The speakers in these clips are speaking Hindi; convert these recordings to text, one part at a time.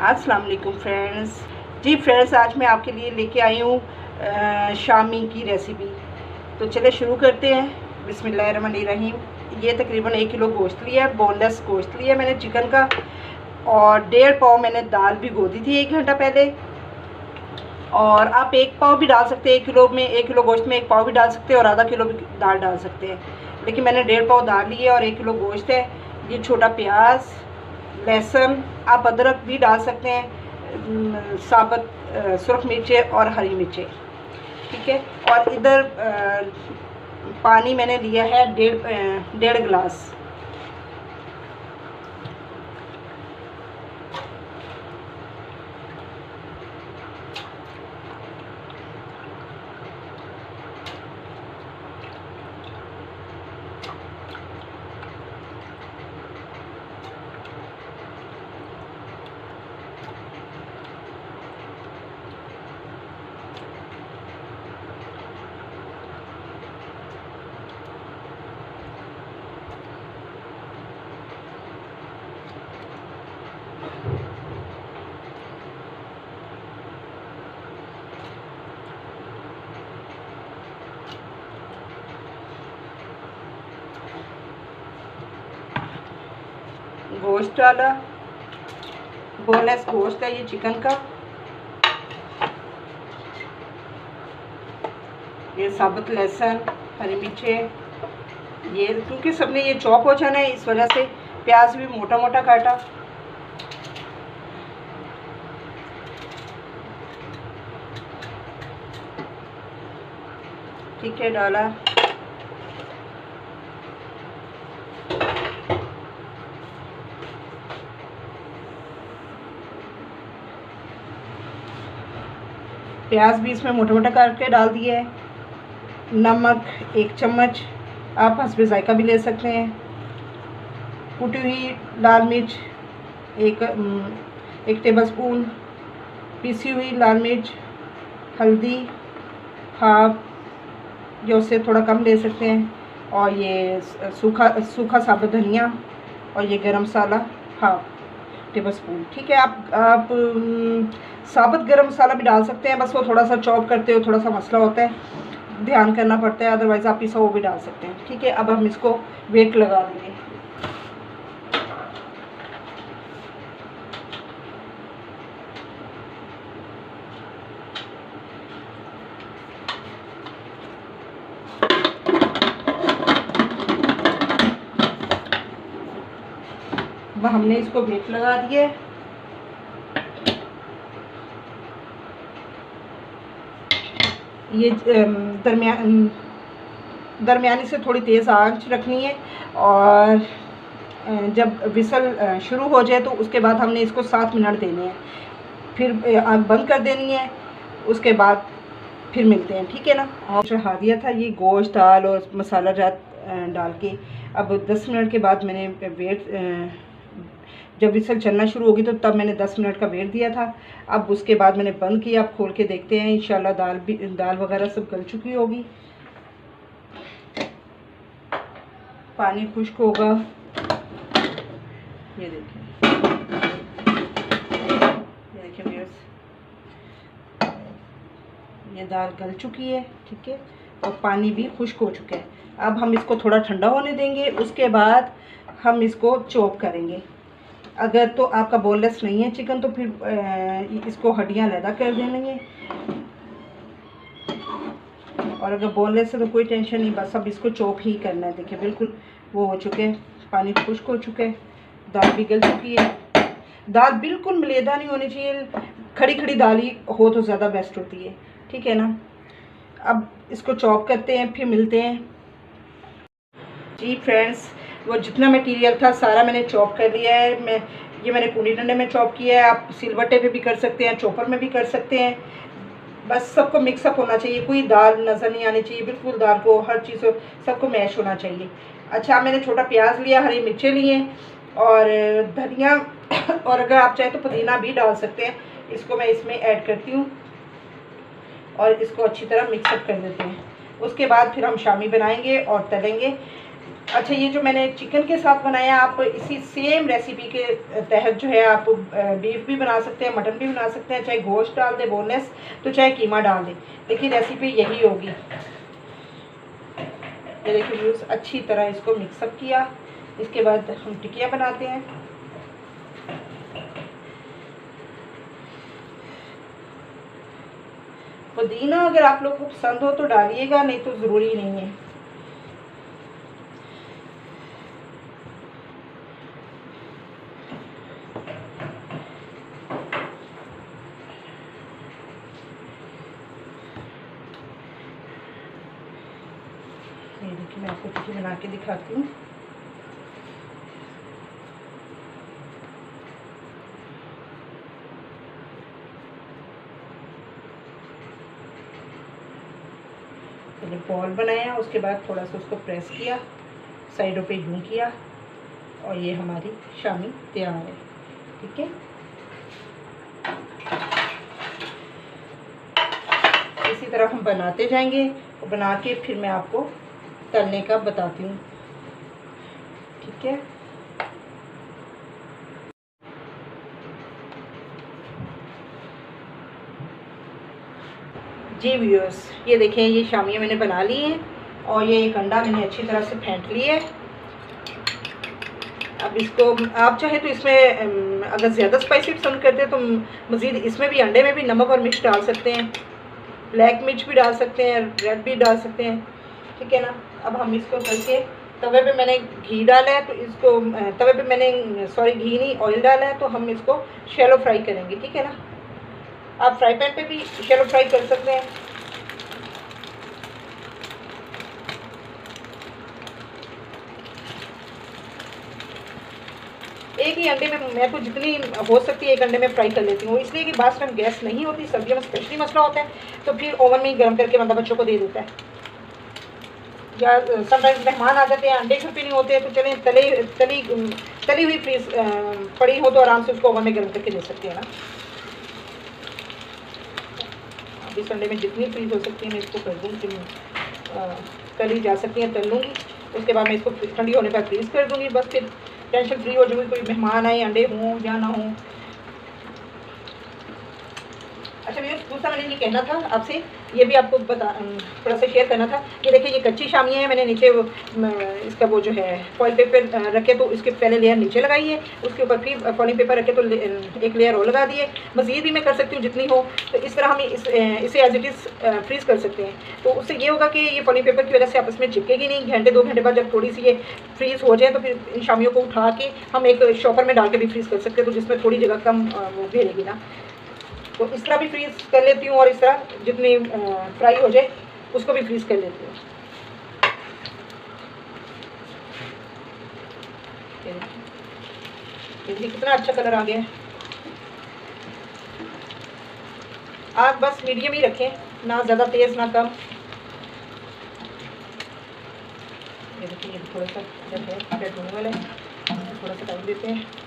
अस्सलाम वालेकुम फ्रेंड्स। जी फ्रेंड्स, आज मैं आपके लिए लेके आई हूँ शामी की रेसिपी। तो चले शुरू करते हैं। बिस्मिल्लाहिर्रहमानिर्रहीम। ये तकरीबन 1 किलो गोश्त लिया है, बोनलेस गोश्त लिया है मैंने चिकन का, और 1.5 पाव मैंने दाल भिगो दी थी 1 घंटा पहले। और आप 1 पाव भी डाल सकते हैं, 1 किलो में, 1 किलो गोश्त में 1 पाव भी डाल सकते हैं और आधा किलो भी दाल डाल सकते हैं, लेकिन मैंने 1.5 पाव दाल ली है और 1 किलो गोश्त है। ये छोटा प्याज, लहसुन, आप अदरक भी डाल सकते हैं, साबुत सुरख मिर्चें और हरी मिर्चें, ठीक है। और इधर पानी मैंने लिया है 1.5 गिलास। गोश्त डाला, बोनलेस गोश्त है ये चिकन का। ये साबुत लहसुन, हरी मिर्चें, ये क्योंकि सबने ये चॉप हो जाना है, इस वजह से प्याज भी मोटा मोटा काटा। ठीक है, डाला। प्याज भी इसमें मोटा मोटा करके डाल दिया है। नमक 1 चम्मच, आप हस्बे जायका भी ले सकते हैं। कुटी हुई लाल मिर्च 1 टेबलस्पून, पीसी हुई लाल मिर्च, हल्दी हाफ, जो उससे थोड़ा कम ले सकते हैं, और ये सूखा साबुत धनिया, और ये गरम मसाला हाफ टेबलस्पून, ठीक है। आप साबुत गरम मसाला भी डाल सकते हैं, बस वो थोड़ा सा चॉप करते हो थोड़ा सा मसला होता है, ध्यान करना पड़ता है, अदरवाइज़ आप पिसा वो भी डाल सकते हैं, ठीक है। अब हम इसको वेट लगा देंगे। अब हमने इसको वेट लगा दिया है। ये दरमियानी से थोड़ी तेज़ आंच रखनी है, और जब विसल शुरू हो जाए तो उसके बाद हमने इसको 7 मिनट देने हैं, फिर आग बंद कर देनी है, उसके बाद फिर मिलते हैं, ठीक है ना। और चढ़ा दिया था ये गोश्त, दाल और मसाला जात डाल के। अब 10 मिनट के बाद मैंने वेट, जब विसल चलना शुरू होगी तो तब मैंने 10 मिनट का वेट दिया था। अब उसके बाद मैंने बंद किया। अब खोल के देखते हैं, इंशाल्लाह दाल वगैरह सब गल चुकी होगी। पानी खुश्क होगा, ये देखिए, व्यूअर्स, ये दाल गल चुकी है, ठीक है, और पानी भी खुश्क हो चुका है। अब हम इसको थोड़ा ठंडा होने देंगे, उसके बाद हम इसको चॉप करेंगे। अगर तो आपका बोनलेस नहीं है चिकन तो फिर इसको हड्डियां अलग कर देनी है, और अगर बोनलेस है तो कोई टेंशन नहीं, बस अब इसको चॉप ही करना है। देखिए बिल्कुल वो हो चुके हैं, पानी खुश्क हो चुके हैं, दाल भी गल चुकी है। दाल बिल्कुल मलेदा नहीं होनी चाहिए, खड़ी खड़ी दाल ही हो तो ज़्यादा बेस्ट होती है, ठीक है ना। अब इसको चॉप करते हैं, फिर मिलते हैं। जी फ्रेंड्स, वो जितना मटेरियल था सारा मैंने चॉप कर लिया है। मैंने कूड़ी डंडे में चॉप किया है, आप सिलबट्टे पे भी कर सकते हैं, चॉपर में भी कर सकते हैं। बस सबको मिक्सअप होना चाहिए, कोई दाल नज़र नहीं आनी चाहिए, बिल्कुल दाल को हर चीज़ सबको मैश होना चाहिए। अच्छा, मैंने छोटा प्याज लिया, हरी मिर्चें लिए, और धनिया, और अगर आप चाहें तो पुदीना भी डाल सकते हैं। इसको मैं इसमें ऐड करती हूँ और इसको अच्छी तरह मिक्सअप कर देते हैं। उसके बाद फिर हम शामी बनाएंगे और तलेंगे। अच्छा, ये जो मैंने चिकन के साथ बनाया, आप इसी सेम रेसिपी के तहत जो है आप बीफ भी बना सकते हैं, मटन भी बना सकते हैं, चाहे गोश्त डाल दें बोनलेस तो चाहे कीमा डाल दें, लेकिन रेसिपी यही होगी। ये देखिए व्यूज़, अच्छी तरह इसको मिक्सअप किया। इसके बाद हम टिकिया बनाते हैं। पुदीना अगर आप लोग को पसंद हो तो डालिएगा, नहीं तो ज़रूरी नहीं है। ये देखिए मैं आपको टिक्की बना के दिखाती हूँ। पहले बॉल बनाया, उसके बाद थोड़ा सा उसको प्रेस किया, साइडों पे यूं किया, और ये हमारी शामी तैयार है। ठीक है, इसी तरह हम बनाते जाएंगे और बना के फिर मैं आपको तलने का बताती हूँ। ठीक है, जी व्यूअर्स, ये देखें, ये शामियाँ मैंने बना ली हैं और ये एक अंडा मैंने अच्छी तरह से फेंट लिया है। अब इसको आप चाहे तो इसमें अगर ज़्यादा स्पाइसी पसंद करते हैं तो मज़ीद इसमें भी, अंडे में भी नमक और मिर्च डाल सकते हैं, ब्लैक मिर्च भी डाल सकते हैं, रेड भी डाल सकते हैं। ठीक है ना। अब हम इसको करके तवे पे मैंने घी डाला है, तो इसको तवे पे मैंने घी नहीं, ऑयल डाला है, तो हम इसको शैलो फ्राई करेंगे। ठीक है ना। आप फ्राई पैन पे भी शैलो फ्राई कर सकते हैं। एक ही अंडे में मैं तो जितनी हो सकती है एक अंडे में फ्राई कर लेती हूँ, इसलिए कि बात टाइम गैस नहीं होती, सर्दियों में स्पेशली मसला होता है, तो फिर ओवन में ही गर्म करके बंदा बच्चों को दे देता है। या समटाइम्स मेहमान आ जाते हैं, अंडे घर पे नहीं होते, तो चलें तली हुई फ्रीज पड़ी हो तो आराम से उसको ओवन में गर्म करके दे सकते हैं ना। अब इस अंडे में जितनी फ्रीज हो सकती है मैं इसको कर दूँगी, तली जा सकती है, तल लूँगी। उसके बाद मैं इसको ठंडी होने पर फ्रीज़ कर दूँगी, बस फिर टेंशन फ्री हो जाऊँगी, कोई मेहमान आए, अंडे हों या ना हों। अच्छा भैया, दूसरा मैंने ये कहना था आपसे, ये भी आपको थोड़ा सा शेयर करना था। ये देखिए, ये कच्ची शामियाँ हैं, मैंने नीचे इसका वो जो है फॉइल पेपर रखे तो इसके पहले लेयर नीचे लगाई है, उसके ऊपर फिर फॉइलिंग पेपर रखे तो एक लेयर और लगा दिए। मज़ीद भी मैं कर सकती हूँ जितनी हो, तो इस तरह हम इसे एज इट इज़ फ्रीज़ कर सकते हैं। तो उससे ये होगा कि ये फॉइलिंग पेपर की वजह से आपस में चिपकेगी नहीं। घंटे 2 घंटे बाद जब थोड़ी सी ये फ्रीज़ हो जाए तो फिर इन शामियों को उठा के हम एक शॉपर में डाल के भी फ्रीज़ कर सकते हैं, तो जिसमें थोड़ी जगह कम वो घेरेगी ना। तो इस तरह भी फ्रीज़ कर लेती हूँ, और इस तरह जितनी फ्राई हो जाए उसको भी फ्रीज़ कर लेती हूँ। देखिए कितना अच्छा कलर आ गया है। आग बस मीडियम ही रखें, ना ज़्यादा तेज़ ना कम। ये देखिए, ये थोड़ा सा जब है सेट होने वाला है, थोड़ा सा टाइम देते हैं।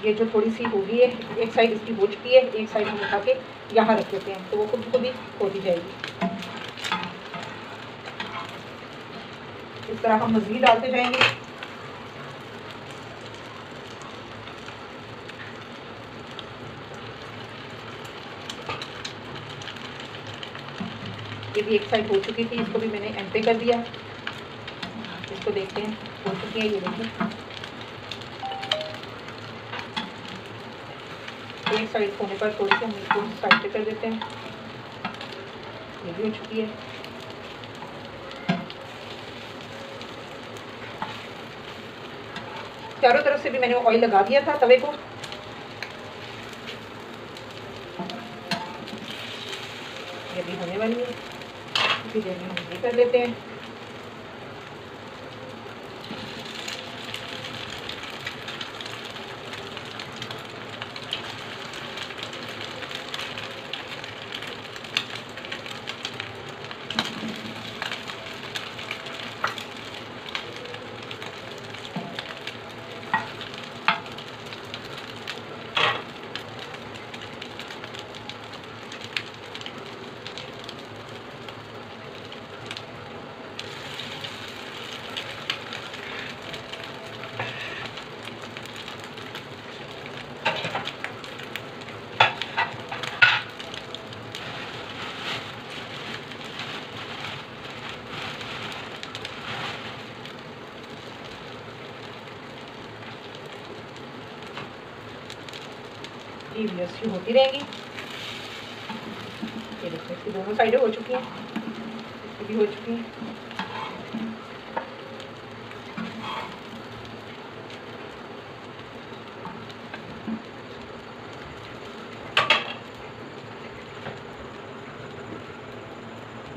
ये जो थोड़ी सी होगी है, एक साइड इसकी हो चुकी है, एक साइड हम उठा के यहाँ रख देते हैं, तो वो खुद ही होती जाएगी। इस तरह हम मज़ीद डालते जाएंगे। ये भी एक साइड हो चुकी थी, इसको भी मैंने एंड पे कर दिया। इसको देखते हैं, हो चुकी है, ये देखिए एक साइड होने पर थोड़ी सी हम इसको साइड पे कर देते हैं। ये भी हो चुकी है। चारों तरफ से भी मैंने ऑयल लगा दिया था तवे को। ये भी होने वाली है, इसी देर में हम ये कर लेते हैं। जी व्यूअर्स ये होती रहेंगी। ये देखो इसकी दोनों साइडें हो चुकी हैं, इसकी भी हो चुकी हैं।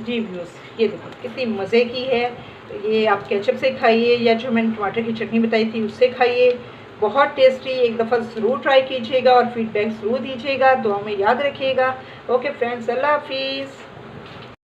जी व्यूअर्स ये देखो कितनी मज़े की है। ये आप केचप से खाइए या जो मैंने टमाटर की चटनी बताई थी उससे खाइए, बहुत टेस्टी। एक दफ़ा ज़रूर ट्राई कीजिएगा और फीडबैक ज़रूर दीजिएगा, दुआ में याद रखिएगा। ओके फ्रेंड्स, अल्लाह हाफिज़।